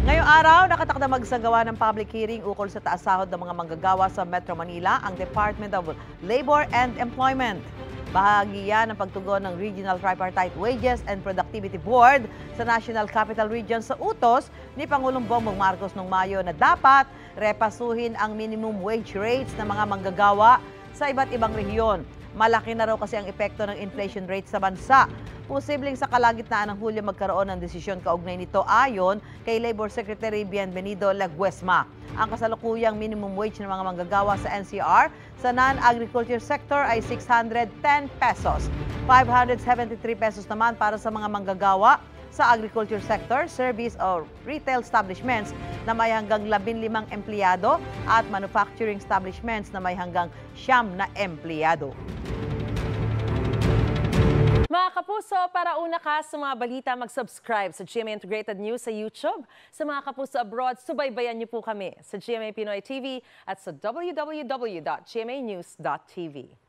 Ngayong araw, nakatakda magsagawa ng public hearing ukol sa taas sahod ng mga manggagawa sa Metro Manila, ang Department of Labor and Employment. Bahagi yan ng pagtugon ng Regional Tripartite Wages and Productivity Board sa National Capital Region sa utos ni Pangulong Bongbong Marcos noong Mayo na dapat repasuhin ang minimum wage rates ng mga manggagawa sa iba't ibang rehiyon. Malaki na raw kasi ang epekto ng inflation rate sa bansa. Posibleng sa kalagitnaan ng Hulyo magkaroon ng desisyon kaugnay nito ayon kay Labor Secretary Bienvenido Laguesma. Ang kasalukuyang minimum wage ng mga manggagawa sa NCR sa non-agriculture sector ay 610 pesos. 573 pesos naman para sa mga manggagawa sa agriculture sector, service or retail establishments na may hanggang 15 empleyado at manufacturing establishments na may hanggang 9 na empleyado. Mga kapuso, para una ka sa mga balita, mag-subscribe sa GMA Integrated News sa YouTube. Sa mga kapuso abroad, subaybayan niyo po kami sa GMA Pinoy TV at sa www.gmanews.tv.